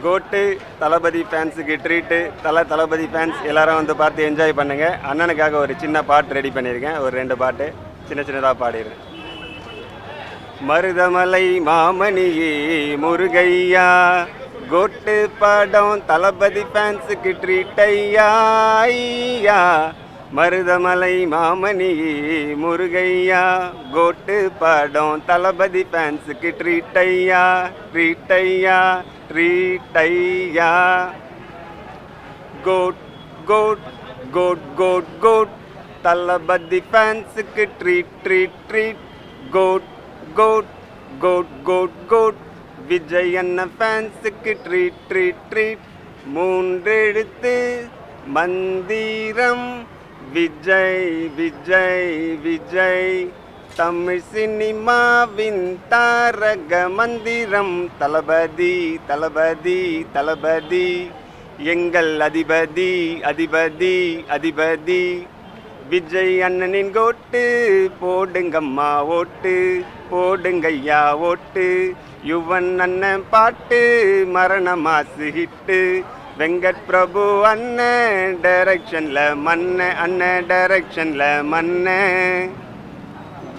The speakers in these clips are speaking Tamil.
கோட்டு தளபதி ஃபேன்ஸுக்கு ட்ரீட்டு தளபதி ஃபேன்ஸ் எல்லாரும் வந்து பார்த்து என்ஜாய் பண்ணுங்கள். அண்ணனுக்காக ஒரு சின்ன பாட்டு ரெடி பண்ணியிருக்கேன். ஒரு 2 பாட்டு சின்னதாக பாடிடுறேன். மருதமலை மாமணியே முருகையா, கோட்டு படம் தளபதி ஃபேன்ஸுக்கு ட்ரீட் ஐயா. மருதமலை மாமணியே முருகையா, கோட்டு படம் தளபதி ஃபேன்ஸுக்கு ட்ரீட் ஐயா. GOAT GOAT GOAT GOAT GOAT Thalapathy ஃபேன்ஸுக்கு treat. GOAT GOAT GOAT GOAT GOAT Vijay அண்ணன் ஃபேன்ஸுக்கு ட்ரீட். 3 எழுத்து மந்திரம் விஜய் விஜய் விஜய், தமிழ் சினிமாவின் தாரக மந்திரம் தளபதி தளபதி தளபதி, எங்கள் அதிபதி அதிபதி அதிபதி. விஜய் அண்ணனின் கோட்டு போடுங்கம்மா ஓட்டு, போடுங்கய்யா ஓட்டு. யுவன் அண்ணன் பாட்டு மரண மாசு ஹிட்டு, வெங்கட் பிரபு அண்ணன் டைரக்ஷன்ல மண்ண, அண்ணன் டைரக்ஷன்ல மண்ண.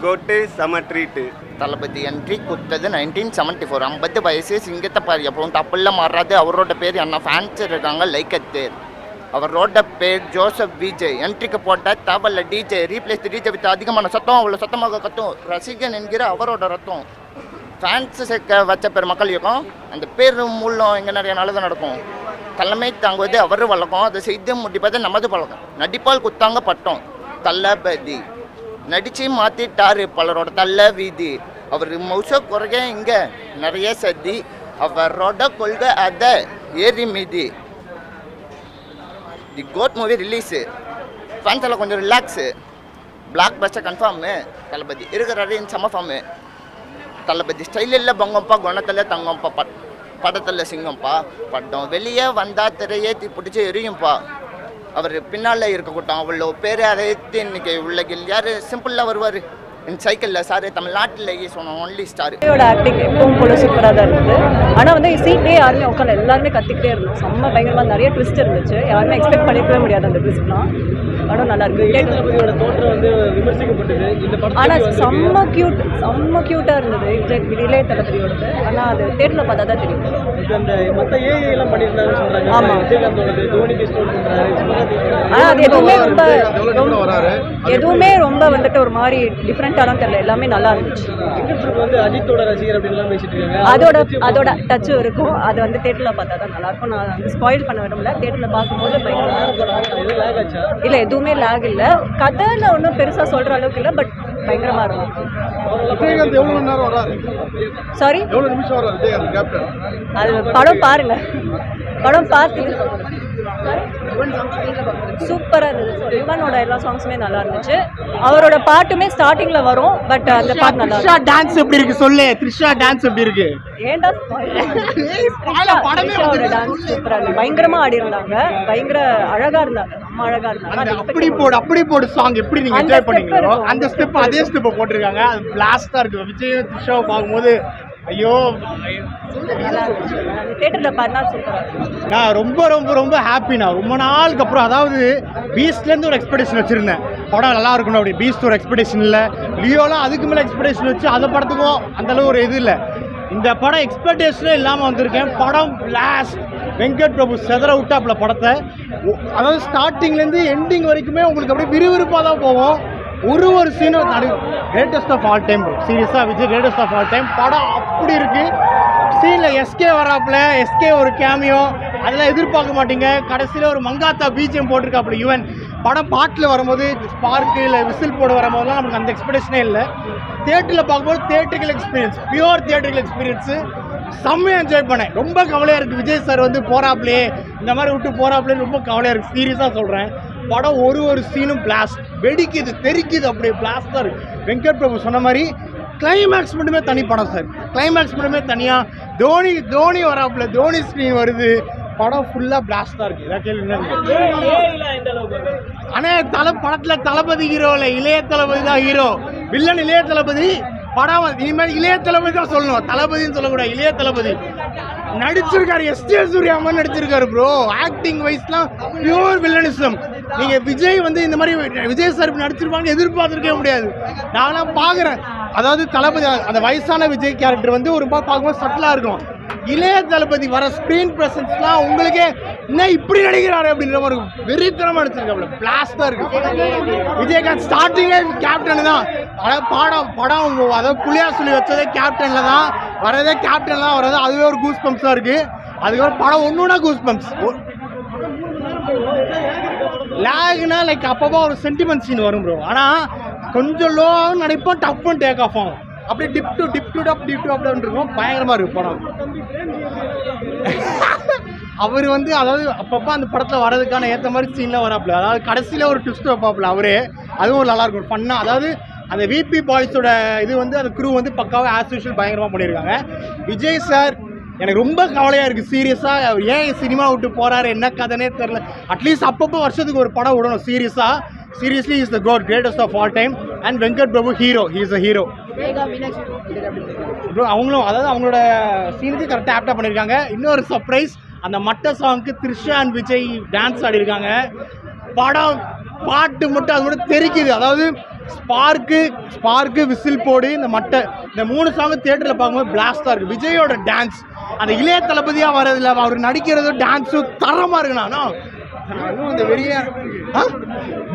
கோட்டு சம ட்ரீட்டு. தளபதி என்ட்ரி கொடுத்தது 1974. 50 வயசு சிங்கத்தை பாரு எப்பவும் தப்புல மாறாது. அவரோட பேர் என்ன ஃபேன்ஸ் இருக்காங்க லைக் தேர். அவரோட பேர் ஜோசப் விஜய். என்ட்ரிக்கு போட்ட தவல்ல டிஜே ரீப்ளேஸ் டிஜே வித் அதிகமான சத்தம், அவ்வளோ சத்தமாக கத்தும். ரசிகன் என்கிற அவரோட ரத்தம். ஃபேன்ஸ் சேர்க்க வச்ச பேர் மக்கள் இயக்கம். அந்த பேர் மூலம் இங்கே நிறைய நல்லது நடக்கும். தலைமை தாங்குவது அவர் வழக்கம், அதை செய்து முடிப்பது நமது பழக்கம். நடிப்பால் குத்தாங்க பட்டம் தளபதி, நடிச்சு மாற்றிட்டாரு பலரோட தள்ள வீதி. அவர் மவுச குறைய இங்கே நிறைய சதி, அவரோட கொள்கை அதை ஏறி மீதி. The GOAT movie release, fans எல்லாம் கொஞ்சம் relax. Blockbuster confirm. Thalapathy இருக்கிறாரு செம்ம ஃபார்மு. தளபதி ஸ்டைல் இல்லை பங்கம்பா, குணத்தில் தங்கம்பா, படத்தில் சிங்கம்பா. படம் வெளியே வந்தால் திரையேற்றி பிடிச்சி எரியும்பா. அவர் பின்னால் இருக்க கூட்டம் அவ்வளோ பேர் அழைத்து இன்னைக்கு உலகில் யார் சிம்பிளாக வருவார் என் சைக்கிளில் சார் தமிழ்நாட்டிலேயே சொன்ன ஒன்லி ஸ்டார். ஆக்டிங் எப்பவும் போல சூப்பராக தான் இருந்தது. ஆனால் வந்து சீட்லேயே யாருமே உட்காந்து எல்லாருமே கத்திக்கிட்டே இருந்தோம். செம்ம பயங்கரமாக நிறைய ட்விஸ்ட் இருந்துச்சு. யாருமே எக்ஸ்பெக்ட் பண்ணிக்கவே முடியாது அந்த ட்விஸ்ட்லாம். படம் நல்லா இருக்கு. ஆனால் செம்ம க்யூட்டாக இருந்தது இளைய தளபதியோடது. ஆனால் அது தேட்டரில் பார்த்தா தான் தெரியும். ஆமாம், ஆனால் அது எதுவுமே ரொம்ப வந்துட்டு ஒரு மாதிரி டிஃப்ரெண்ட்டாலாம் தெரியல. எல்லாமே நல்லா இருந்துச்சு. அதோட டச் இருக்கும். அது வந்து தேட்டரில் பார்த்தா தான் நல்லாயிருக்கும். நான் வந்து ஸ்பாயில் பண்ண விரும்பல. தேட்டரில் பார்க்கும்போது இல்லை எதுவுமே லேக் இல்லை. கதையில் ஒன்றும் பெருசாக சொல்கிற அளவுக்கு இல்லை. பட் பயங்கரமாக இருக்கும். சாரி, அது படம் பாருங்க. படம் பார்த்து சூப்பராக இருந்துச்சு. யுவனோட எல்லா சாங்ஸுமே நல்லா இருந்துச்சு. அவரோட பாட்டுமே ஸ்டார்டிங்ல வரும். பட் அந்த பாட்டு நல்லா இருக்கு. டான்ஸ் எப்படி இருக்கு சொல்லு. த்ரிஷா டான்ஸ் எப்படி இருக்கு? ஏன்டா த்ரிஷாவோட டான்ஸ் சூப்பரா இருக்கு. பயங்கரமா ஆடி இருந்தாங்க. பயங்கர அழகா இருந்தாங்க. அம்மா அழகா இருந்தாங்க. அப்படி போடு சாங் எப்படி நீங்க என்ஜாய் பண்ணீங்களோ அந்த ஸ்டெப் அதே ஸ்டெப் போட்டிருக்காங்க. அது பிளாஸ்டா இருக்கு. விஜய் த்ரிஷாவை பார்க்கும்போது ஐயோ நான் ரொம்ப ரொம்ப ரொம்ப ஹாப்பிண்ணா. ரொம்ப நாளுக்கு அப்புறம், அதாவது பீஸ்ட்லேருந்து ஒரு எக்ஸ்பெக்டேஷன் வச்சுருந்தேன். படம் நல்லா இருக்கணும் அப்படி. பீஸ்ட் ஒரு எக்ஸ்பெக்டேஷன் இல்லை. லியோலாம் அதுக்கு மேலே எக்ஸ்பெக்டேஷன் வச்சு அந்த படத்துக்கும் அந்தளவு ஒரு இது இல்லை. இந்த படம் எக்ஸ்பெக்டேஷனே இல்லாமல் வந்திருக்கேன். படம் பிளாஸ்ட். வெங்கட் பிரபு செதற விட்டாப்புல படத்தை. அதாவது ஸ்டார்டிங்லேருந்து எண்டிங் வரைக்குமே உங்களுக்கு அப்படியே விறுவிறுப்பாக தான் போவோம். ஒரு சீனும் கிரேட்டஸ்ட் ஆஃப் ஆல் டைம். சீரியஸாக Vijay greatest of all time. படம் அப்படி இருக்குது. சீனில் எஸ்கே வராப்புல, எஸ்கே ஒரு கேமியோ, அதெல்லாம் எதிர்பார்க்க மாட்டீங்க. கடைசியில் ஒரு மங்காத்தா பிஜிஎம் போட்டிருக்காப்புல யுவன். படம் பாட்டில் வரும்போது ஸ்பார்க்கு இல்லை விசில் போட வரும்போதுலாம் நமக்கு அந்த எக்ஸ்பெக்டேஷனே இல்லை. தேட்டரில் பார்க்கும்போது theatrical experience, pure theatrical experience. செம்மையாக என்ஜாய் பண்ணேன். ரொம்ப கவலையாக இருக்குது. விஜய் சார் வந்து போகிறாப்லே, இந்த மாதிரி விட்டு போகிறாப்லேன்னு ரொம்ப கவலையாக இருக்குது. சீரியஸாக சொல்கிறேன். படம் ஒரு சீனும் பிளாஸ்ட். வெடிக்குது, தெரிக்குது, அப்படியே பிளாஸ்டாக இருக்குது. வெங்கட் பிரபு சொன்ன மாதிரி கிளைமேக்ஸ் மட்டுமே தனி படம் சார். கிளைமேக்ஸ் மட்டுமே தனியாக. தோனி வராப்புல, தோனி ஸ்க்ரீன் வருது. படம் ஃபுல்லாக பிளாஸ்டாக இருக்குது. இதான் கேள்வி. ஆனால் படத்தில் தளபதி ஹீரோ இல்லை, இளைய தளபதி தான் ஹீரோ. வில்லன் இளைய தளபதி. படம் இனிமேல் இளைய தளபதி தான் சொல்லணும். தளபதின்னு சொல்லக்கூடாது, இளைய தளபதி. நடிச்சிருக்காரு. எஸ்ஜே சூர்யா மாதிரி நடிச்சிருக்காரு ப்ரோ. ஆக்டிங் வைஸ்லாம் பியூர் வில்லனிசம். நீங்க விஜய் வந்து இந்த மாதிரி விஜய் சார் நடிச்சிருப்பாங்க எதிர்பார்த்துருக்கவே முடியாது. நான்லாம் பார்க்குறேன். அதாவது தளபதி அந்த வயசான விஜய் கேரக்டர் வந்து ஒரு பார்க்கும்போது சட்டிலாக இருக்கும். இளைய தளபதி வர ஸ்க்ரீன் ப்ரெசன்ஸ்லாம் உங்களுக்கே என்ன இப்படி நடிக்கிறாரு அப்படின்ற மாதிரி வெறித்தனமாக நடிச்சிருக்காப்புல. பிளாஸ்டாக இருக்கு. விஜயகாந்த் ஸ்டார்டிங்கே கேப்டன் தான். அதாவது படம் அதாவது புளியா சொல்லி வச்சதே கேப்டனில் தான் வரதே, கேப்டன் தான் வர்றது. அதுவே ஒரு கூஸ் பம்ப்ஸாக இருக்குது. அதுக்கப்புறம் படம் ஒன்றுனா கூஸ் பம்ப்ஸ். லேக்னா லைக் அப்பப்போ ஒரு சென்டிமெண்ட் சீன் வரும் ப்ரோ. ஆனால் கொஞ்சம் லோவாகவும் நடிப்போம், டப்புன்னு டேக் ஆஃப் ஆகும். அப்படியே டிப் டு அப்னு இருக்கும். பயங்கரமாக இருக்கும் படம். அவர் வந்து அதாவது அப்பப்போ அந்த படத்தில் வர்றதுக்கான ஏற்ற மாதிரி சீன்லாம் வராப்புல. அதாவது கடைசியில் ஒரு ட்விஸ்ட் வைப்பாப்புல அவரே. அதுவும் ஒரு நல்லாயிருக்கும் ஃபன்னாக. அதாவது அந்த விபி பாய்ஸோட இது வந்து அந்த க்ரூ வந்து பக்காவாக ஆஸ் யூஷுவல் பயங்கரமாக பண்ணியிருக்காங்க. விஜய் சார் எனக்கு ரொம்ப கவலையாக இருக்குது சீரியஸாக. அவர் ஏன் சினிமா விட்டு போகிறாரு என்ன கதைனே தெரில. அட்லீஸ்ட் அப்பப்போ வருஷத்துக்கு ஒரு படம் விடணும் சீரியஸாக. Seriously is the GOAT, greatest of all time. And Venkat Prabhu hero, he is a hero bro. அவங்களும் அதாவது அவங்களோட சீனுக்கு கரெக்டாக ஆப்டாக பண்ணியிருக்காங்க. இன்னொரு சர்ப்ரைஸ், அந்த மட்ட சாங்க்கு த்ரிஷா அண்ட் விஜய் டான்ஸ் ஆடிருக்காங்க. படம் பாட்டு மட்டும் அது மட்டும் தெரிக்குது. அதாவது ஸ்பார்க்கு விசில் போடு இந்த மட்டை இந்த 3 சாங்கு தியேட்டரில் பார்க்கும்போது பிளாஸ்டாக இருக்குது. விஜயோட டான்ஸ் அந்த இளைய தளபதியாக வரதில்ல, அவர் நடிக்கிறதும் டான்ஸும் தரமாக இருக்குண்ணா. இந்த வெளியே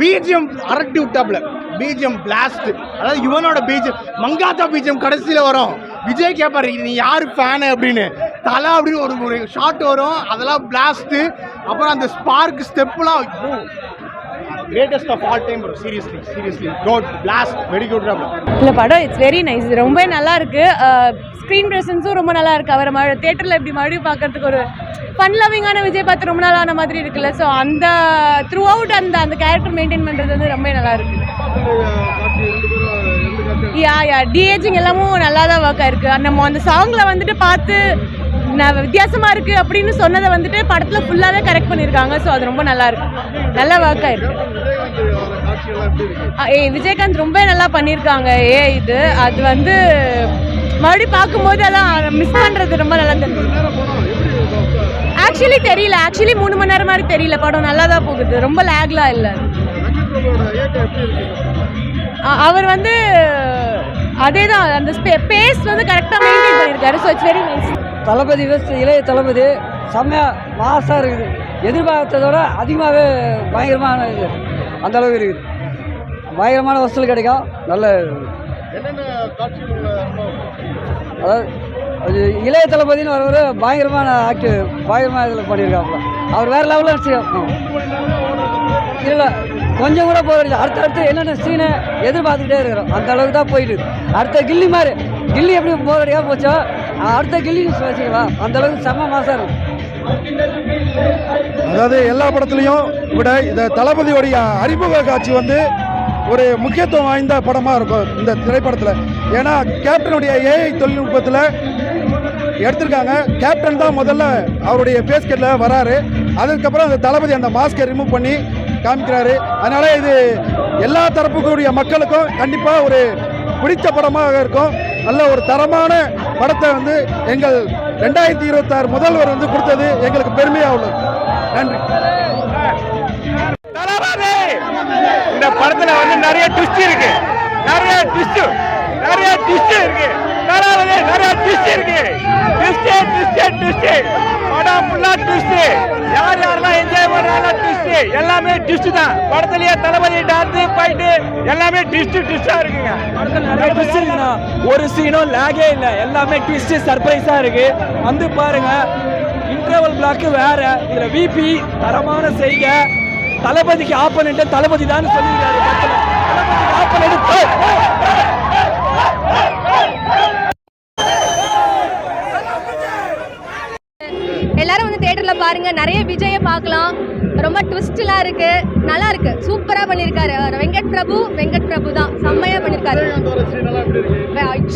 பிஜிஎம் அரட்டி விட்டாப்ல. BGM blast. அதாவது இவனோட பிஜிஎம் மங்காத்தா பிஜிஎம் கடைசியில் வரும். விஜய் கேட்பாரு நீ யார் ஃபேனு அப்படின்னு. தலை அப்படின்னு ஒரு ஷாட் வரும். அதெல்லாம் பிளாஸ்ட்டு. அப்புறம் அந்த ஸ்பார்க் ஸ்டெப்லாம் greatest of all time bro. Seriously good blast, very good. இந்த படம் இட்ஸ் வெரி நைஸ். ரொம்ப நல்லா இருக்கு. ஸ்க்ரீன் ப்ரெசன்ஸும் ரொம்ப நல்லா இருக்கு. அவரை தியேட்டரில் இப்படி மறுபடியும் பார்க்கறதுக்கு ஒரு ஃபன் லவ்விங்கான விஜய் பார்த்து ரொம்ப நாளான மாதிரி இருக்குல்ல. ஸோ அந்த த்ரூ அவுட் அந்த கேரக்டர் மெயின்டைன் பண்ணுறது வந்து ரொம்ப நல்லா இருக்கு. யா டிஏஜிங் எல்லாமும் நல்லா தான் ஒர்க் ஆயிருக்கு. நம்ம அந்த சாங்கில் வந்துட்டு பார்த்து நான் வித்தியாசமாக இருக்குது அப்படின்னு சொன்னதை வந்துட்டு படத்தில் ஃபுல்லாகவே கரெக்ட் பண்ணியிருக்காங்க. ஸோ அது ரொம்ப நல்லா இருக்கு, நல்லா ஒர்க் ஆயிருக்கு. விஜயகாந்த் ரொம்ப நல்லா பண்ணியிருக்காங்க. இது அது வந்து மறுபடியும் பார்க்கும்போது அதான் மிஸ் பண்ணுறது ரொம்ப நல்லா தெரியும். ஆக்சுவலி தெரியல. 3 மணி நேரம் மாதிரி தெரியல. படம் நல்லா தான் போகுது, ரொம்ப லேக்லாம் இல்லை. அவர் வந்து அதே தான் அந்த பேஸ் வந்து கரெக்டாக மெயின்டைன் பண்ணியிருக்காரு. So it's very nice. Thalapathy Ilaya Thalapathy செம்மையாக மாசாக இருக்குது. எதிர்பார்த்ததோட அதிகமாகவே பயங்கரமான இது அந்த அளவுக்கு இருக்குது. பயங்கரமான வசூல் கிடைக்கும். நல்ல அதாவது அது இளைய தளபதினு ஒரு பயங்கரமான ஆக்டிவ், பயங்கரமாக இதில் பண்ணியிருக்காப்புல. அவர் வேறு லெவலில் வச்சுக்கோம். இல்லை கொஞ்சம் கூட போகிறது. அடுத்தடுத்து என்னென்ன சீனை எதிர்பார்த்துக்கிட்டே இருக்கிறோம். அந்த அளவுக்கு தான் போயிட்டு. அடுத்த கில்லி மாதிரி கில்லி எப்படி போகிறடியாக போச்சோ அடுத்த கில்லின்னு வச்சுக்கலாம். அந்த அளவுக்கு செம்ம மாசாக இருக்கும். அதாவது எல்லா படத்துலையும் விட இந்த தளபதியோடைய அறிமுக காட்சி வந்து ஒரு முக்கியத்துவம் வாய்ந்த படமாக இருக்கும் இந்த திரைப்படத்தில். ஏன்னா கேப்டனுடைய ஏஐ தொழில்நுட்பத்தில் எடுத்திருக்காங்க. கேப்டன் தான் முதல்ல அவருடைய பேஸ்கெட்டில் வராரு. அதுக்கப்புறம் அந்த தளபதி அந்த மாஸ்கை ரிமூவ் பண்ணி காமிக்கிறாரு. அதனால இது எல்லா தரப்புக்குரிய மக்களுக்கும் கண்டிப்பாக ஒரு பிடித்த படமாக இருக்கும். நல்ல ஒரு தரமான படத்தை வந்து எங்கள் 2026 முதல்வர் வந்து கொடுத்தது எங்களுக்கு பெருமையாக உள்ளது. நன்றி. இந்த படத்துல வந்து நிறைய ட்விஸ்ட் இருக்கு. நிறைய ட்விஸ்ட் இருக்கு. நிறைய ட்விஸ்ட் இருக்கு. படம் ஃபுல்லா ட்விஸ்ட். யாரெல்லாம் என்ஜாய் பண்றாங்க ட்விஸ்ட். எல்லாமே ட்விஸ்ட் தான். படத்துலயே தளபதி டான்ஸ் ஃபைட் எல்லாமே ட்விஸ்டா இருக்குங்க. படத்துல நிறைய ட்விஸ்ட் இருக்குண்ணா. ஒரு சீனும் லாகே இல்லை. எல்லாமே ட்விஸ்ட் சர்ப்ரைஸா இருக்கு. வந்து பாருங்க. இன்டர்வல் பிளாக் வேற. இதுல விபி தரமான செய்க. தளபதிக்கு ஆப்போனன்ட் தளபதி தான் சொல்லியிருக்காரு. தளபதிக்கு ஆப்போனன்ட் எல்லாரும் வந்து தியேட்டரில் பாருங்க. நிறைய விஜயை பார்க்கலாம். ரொம்ப ட்விஸ்ட்லாம் இருக்கு. நல்லா இருக்கு. சூப்பராக பண்ணியிருக்காரு. வெங்கட் பிரபு தான் செம்மையாக பண்ணியிருக்காரு.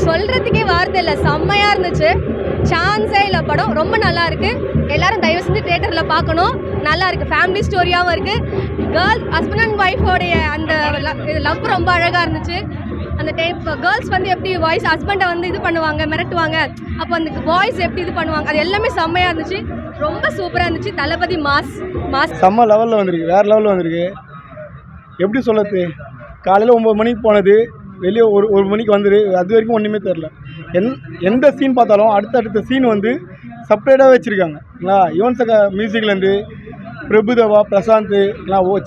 சொல்றதுக்கே வார்த்தை இல்லை. செம்மையாக இருந்துச்சு. சான்ஸே இல்லை. படம் ரொம்ப நல்லா இருக்கு. எல்லாரும் தயவு செஞ்சு தியேட்டரில் பார்க்கணும். நல்லா இருக்கு. ஃபேமிலி ஸ்டோரியாகவும் இருக்கு. கேர்ள்ஸ் ஹஸ்பண்ட் அண்ட் ஒய்ஃபோடைய அந்த லவ் ரொம்ப அழகாக இருந்துச்சு. அந்த டைப் கேர்ள்ஸ் வந்து எப்படி வாய்ஸ் ஹஸ்பண்டை வந்து இது பண்ணுவாங்க, மிரட்டுவாங்க, அப்போ அந்த பாய்ஸ் எப்படி இது பண்ணுவாங்க, அது எல்லாமே செம்மையாக இருந்துச்சு. ரொம்ப சூப்பராக இருந்துச்சு. தளபதி மாஸ் மாஸ் செம்ம லெவலில் வந்திருக்கு, வேறு லெவலில் வந்திருக்கு. எப்படி சொல்லுறது, காலையில் 9 மணிக்கு போனது வெளியே ஒரு மணிக்கு வந்துடு, அது வரைக்கும் ஒன்றுமே தெரில. எந்த சீன் பார்த்தாலும் அடுத்தடுத்த சீன் வந்து செப்பரேட்டாக வச்சுருக்காங்களா. யுவன் சங்கர் மியூசிக்லேருந்து பிரபுதேவா, பிரசாந்த்,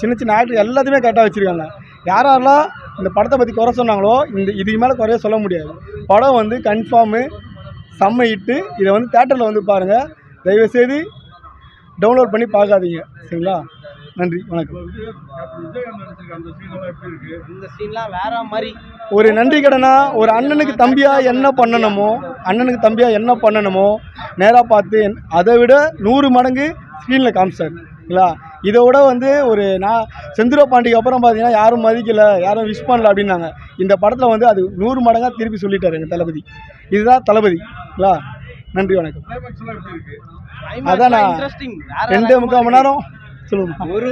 சின்ன சின்ன ஆக்டர் எல்லாத்தையுமே கரெக்டாக வச்சுருக்காங்க. யாரெல்லாம் இந்த படத்தை பற்றி குறை சொன்னாங்களோ இதுக்கு மேலே குறைய சொல்ல முடியாது. படம் வந்து கன்ஃபார்மு செம்ம ஹிட்டு. இதை வந்து தேட்டரில் வந்து பாருங்கள், தயவுசெய்து டவுன்லோட் பண்ணி பார்க்காதீங்க, சரிங்களா? நன்றி, வணக்கம். இந்த சீன்லாம் வேற மாதிரி ஒரு நன்றி கடனா ஒரு அண்ணனுக்கு தம்பியாக என்ன பண்ணணுமோ நேராக பார்த்து அதை விட 100 மடங்கு ஸ்க்ரீனில் காமிச்சார், இல்லைங்களா? இதை விட வந்து நான் செந்தூர பாண்டிக்கு அப்புறம் பார்த்தீங்கன்னா யாரும் மதிக்கலை, யாரும் விஷ் பண்ணல அப்படின்னாங்க. இந்த படத்தில் வந்து அது 100 மடங்காக திருப்பி சொல்லிட்டார் எங்கள் தளபதி. இதுதான் தளபதி, இல்லைங்களா? நன்றி, வணக்கம். அதான் நான் 2.25 மணி நேரம் சொல்லுங்க. ஒரு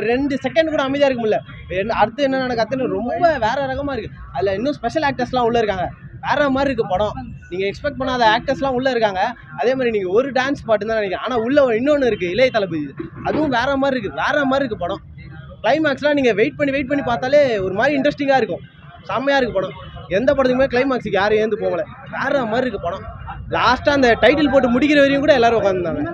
2 செகண்ட் கூட அமைதியாக இருக்க முடியல. அடுத்து என்ன நடக்குதுன்னு ரொம்ப வேற ரகமாக இருக்குது. அதில் இன்னும் ஸ்பெஷல் ஆக்டர்ஸ்லாம் உள்ளே இருக்காங்க, வேற மாதிரி இருக்குது படம். நீங்கள் எக்ஸ்பெக்ட் பண்ணாத ஆக்டர்ஸ்லாம் உள்ளே இருக்காங்க. அதே மாதிரி நீங்கள் ஒரு டான்ஸ் பாட்டு தான் நினைக்கிறேன், ஆனால் உள்ள இன்னொன்று இருக்குது, இளைய தளபதி. அதுவும் வேற மாதிரி இருக்குது படம். கிளைமேக்ஸ்லாம் நீங்கள் வெயிட் பண்ணி பார்த்தாலே ஒரு மாதிரி இன்ட்ரெஸ்டிங்காக இருக்கும், செம்மையாக இருக்குது படம். எந்த படத்துக்குமே கிளைமேக்ஸுக்கு யாரும் ஏந்து போகலை, வேற மாதிரி இருக்குது படம். லாஸ்ட்டாக அந்த டைட்டில் போட்டு முடிக்கிற வரையும் கூட எல்லாரும் உட்காந்துருந்தாங்க.